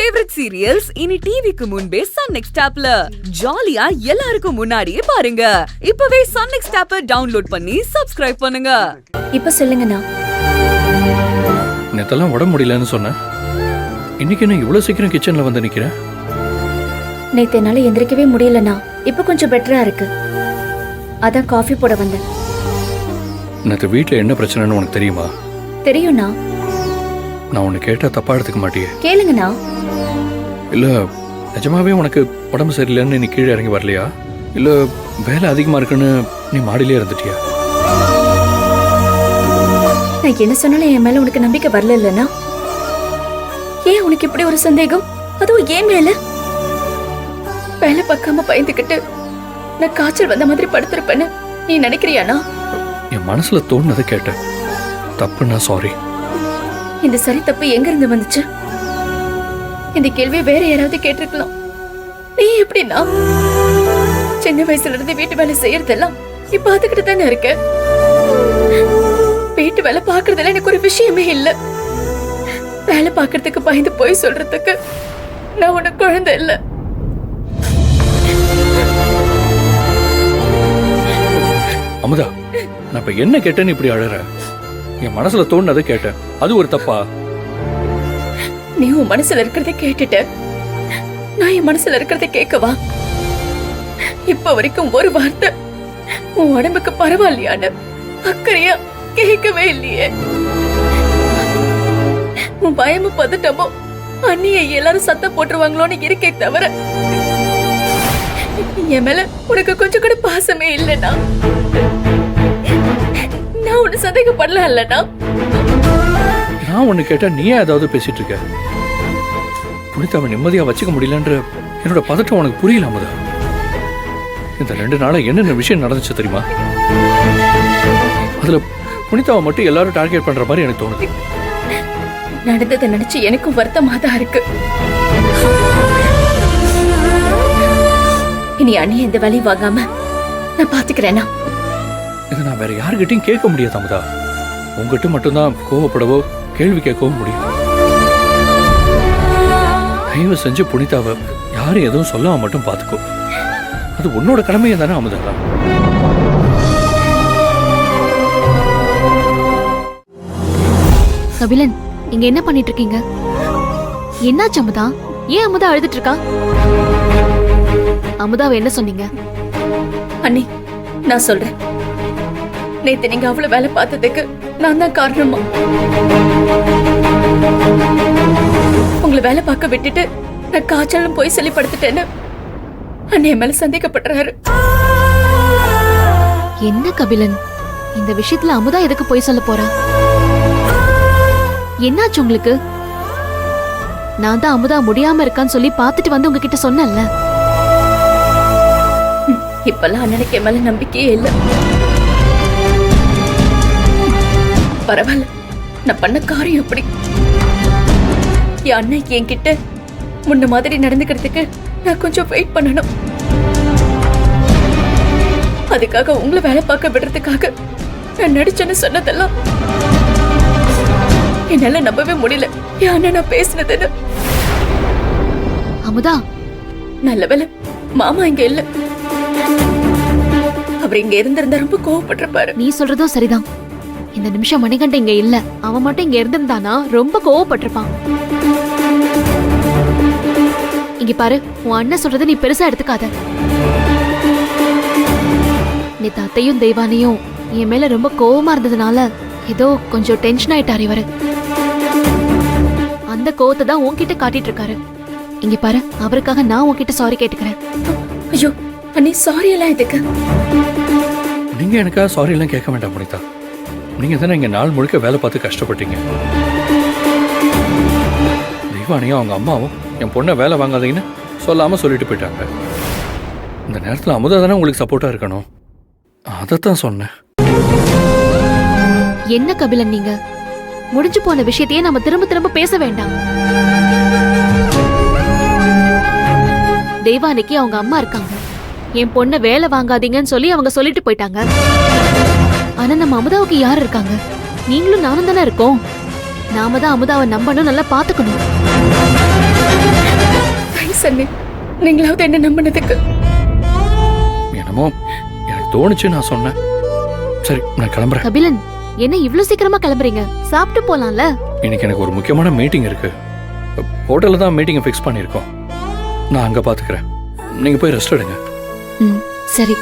Favourite serials இனி டிவிக்கு முன்பே சன் நெக்ஸ்ட் ஆப்ல ஜாலியா எல்லாருக்கும் முன்னாடியே பாருங்க. இப்பவே சன் நெக்ஸ்ட் ஆப்பை டவுன்லோட் பண்ணி சப்ஸ்கிரைப் பண்ணுங்க. இப்ப சொல்லுங்கண்ணா. நேத்தெல்லாம் உடம்பு முடியலன்னு சொன்னேன். இன்னைக்கு என்ன இவ்வளவு சீக்கிரம் கிச்சன்ல வந்து நிக்கிறேன்? நேத்து என்னால எந்திரிக்கவே முடியலண்ணா. இப்ப கொஞ்சம் பெட்டரா இருக்கு. அதான் காஃபி போட வந்தேன். நேத்து வீட்டுல என்ன பிரச்சனைன்னு உனக்கு தெரியுமா? தெரியும்ண்ணா. நான் உன்னை கேட்டா தப்பா எடுத்துக்க மாட்டியே? கேளுங்கண்ணா. இல்ல நிஜமாவே உனக்கு உடம்பு சரியில்லைன்னு நீ கீழே இறங்கி வரலையா? இல்ல வேலை அதிகமா இருக்குன்னு நீ மாடியிலே இருந்துட்டியா? நான் என்ன சொன்னாலும் என் மேல உனக்கு நம்பிக்கை வரல இல்லைன்னா? ஏன் உனக்கு இப்படி ஒரு சந்தேகம்? அதுவும் ஏன் மேல? வேலை பார்க்காம பயந்துக்கிட்டு நான் காய்ச்சல் வந்த மாதிரி படுத்திருப்பேன்னு நீ நினைக்கிறியானா? என் மனசுல தோணுனதை கேட்டேன். தப்புன்னா சாரி. இந்த சரி தப்பு எங்க இருந்து வந்துச்சு? இந்த கேள்வி வேற யாராவது கேட்டிருக்கலாம். நீ எப்படின்னா சின்ன வயசுல இருந்து வீட்டு வேலை செய்யறதெல்லாம் நீ பாத்துக்கிட்டு தானே இருக்க. வீட்டு வேலை பாக்குறதுல எனக்கு ஒரு விஷயமே இல்ல. வேலை பாக்குறதுக்கு பயந்து போய் சொல்றதுக்கு நான் உனக்கு குழந்தை இல்ல. அமுதா, நான் இப்ப என்ன கேட்டேன்னு இப்படி அழற? என் மனசுல தோணுனதை கேட்டேன். அது ஒரு தப்பா? நீ உன் மனசுல இருக்கிறத கேட்டுட்ட. நான் என் மனசுல இருக்கிறத கேட்கவா? இப்ப வரைக்கும் ஒரு வார்த்தை உன் உடம்புக்கு பரவாயில்லையான்னு அக்கறையா கேட்கவே இல்லையே. உன் பயமும் பதட்டமோ அண்ணியை எல்லாரும் சத்தம் போட்டுருவாங்களோன்னு இருக்கே தவிர என் மேல உனக்கு கொஞ்சம் கூட பாசமே இல்லைன்னா நான் உன்னை சந்தேகப்படல இல்லைன்னா? நான் ஒண்ணு கேட்டா நீ ஏதாவது பேசிட்டு இருக்க. புனிதாவை நிம்மதியா வச்சுக்க முடியலன்ற என்னோட பதட்டம் உனக்கு புரியல அமுதா. இந்த 2 நாளா என்னென்ன விஷயம் நடந்துச்சு தெரியுமா? அதுல புனிதாவை மட்டும் எல்லாரும் டார்கெட் பண்ற மாதிரி எனக்கு தோணுது. நடந்ததை நினைச்சு எனக்கும் வருத்தமா தான் இருக்கு. இனி அண்ணி எந்த வேலையும் வாங்காம நான் பாத்துக்கிறேனா? இதை நான் வேற யாருக்கிட்டையும் கேட்க முடியாது அமுதா. உங்ககிட்ட மட்டும்தான் கோவப்படவோ கேள்வி கேட்கவும் முடியும். தயவு செஞ்சு புனிதாவை யாரும் எதுவும் சொல்லாம மட்டும் பாத்துக்கோ. அது உன்னோட கடமையை தானே அமுதா. கபிலன், இங்க என்ன பண்ணிட்டு இருக்கீங்க? என்னாச்சு அமுதா? ஏன் அமுதா அழுதுட்டு இருக்கா? அமுதாவை என்ன சொன்னீங்க? அண்ணி, நான் சொல்றேன். நேத்து நீங்க அவ்வளவு வேலை பார்த்ததுக்கு நான் தான் காரணமா. உங்களை வேலை பார்க்க விட்டுட்டு நான் காய்ச்சலும் போய் சொல்லி படுத்துட்டேன்னு அண்ணே மேல சந்தேகப்படுறாரு. என்ன கபிலன், இந்த விஷயத்துல அமுதா எதுக்கு போய் சொல்ல போறா? என்னாச்சு உங்களுக்கு? நான் தான் அமுதா முடியாம இருக்கான்னு சொல்லி பாத்துட்டு வந்து உங்ககிட்ட சொன்னேன்ல. இப்பெல்லாம் அண்ணனுக்கு என் மேல நம்பிக்கையே இல்ல. பரவாயில்ல, நான் பண்ண காரியம் எப்படி? என் அண்ணன் என்கிட்ட முன்ன மாதிரி நடந்துக்கிறதுக்கு நான் கொஞ்சம் வெயிட் பண்ணணும். அதுக்காக உங்களை வேலை பார்க்க விடுறதுக்காக நான் நடிச்சேன்னு சொன்னதெல்லாம் என்னால நம்பவே முடியல. என் அண்ணன் நான் பேசினதுன்னு. அமுதா, நல்ல வேலை மாமா இங்க இல்ல. அவர் இங்க இருந்திருந்தா ரொம்ப கோவப்பட்டிருப்பாரு. நீ சொல்றதும் சரிதான். இந்த நிமிஷம் மணிகண்டன் இங்க இல்ல. அவன் மட்டும் இங்க இருந்திருந்தானா ரொம்ப கோவப்பட்டிருப்பான். இங்க பாரு, உன் அண்ணன் சொல்றதை நீ பெருசா எடுத்துக்காத. நீ தாத்தையும் தெய்வானையும் என் மேல ரொம்ப கோவமா இருந்ததுனால ஏதோ கொஞ்சம் டென்ஷன் ஆயிட்டாரு இவரு. அந்த கோவத்தை தான் உன்கிட்ட காட்டிட்டு இருக்காரு. இங்க பாரு, அவருக்காக நான் உன்கிட்ட சாரி கேட்டுக்கிறேன். ஐயோ அண்ணி, சாரி எல்லாம் எதுக்கு? நீங்க எனக்காக சாரி எல்லாம் கேட்க வேண்டாம் புனிதா. நீங்க தானே இங்க நாள் முழுக்க வேலை பார்த்து கஷ்டப்பட்டீங்க. தெய்வானையும் அவங்க அம்மாவும் என் பொண்ணை வேலை வாங்காதீங்கன்னு சொல்லாம சொல்லிட்டு போயிட்டாங்க. இந்த நேரத்தில் அமுதா தானே உங்களுக்கு சப்போர்ட்டா இருக்கணும். அதைத்தான் சொன்னேன். என்ன கபிலன், நீங்க முடிஞ்சு போன விஷயத்தையே நம்ம திரும்ப திரும்ப பேச வேண்டாம். தெய்வானைக்கு அவங்க அம்மா இருக்காங்க. என் பொண்ணை வேலை வாங்காதீங்கன்னு சொல்லி அவங்க சொல்லிட்டு போயிட்டாங்க. ஆனா நம்ம அமுதாவுக்கு யார் இருக்காங்க? நீங்களும் நானும் தானே இருக்கோம். நாம தான் அமுதாவை நம்பணும், நல்லா பாத்துக்கணும். சாமி, நீங்களாவது என்ன நம்பினதுக்கு. என்னமோ எனக்கு தோணுச்சு, நான் சொன்னேன். சரி, நான் கிளம்புறேன். கபிலன், என்ன இவ்ளோ சீக்கிரமா கிளம்புறீங்க? சாப்பிட்டு போலாம்ல. இன்னைக்கு எனக்கு ஒரு முக்கியமான மீட்டிங் இருக்கு. ஹோட்டல்ல தான் மீட்டிங்கை ஃபிக்ஸ் பண்ணியிருக்கோம். நான் அங்க பாத்துக்கிறேன். நீங்க போய் ரெஸ்ட் எடுங்க. சரி.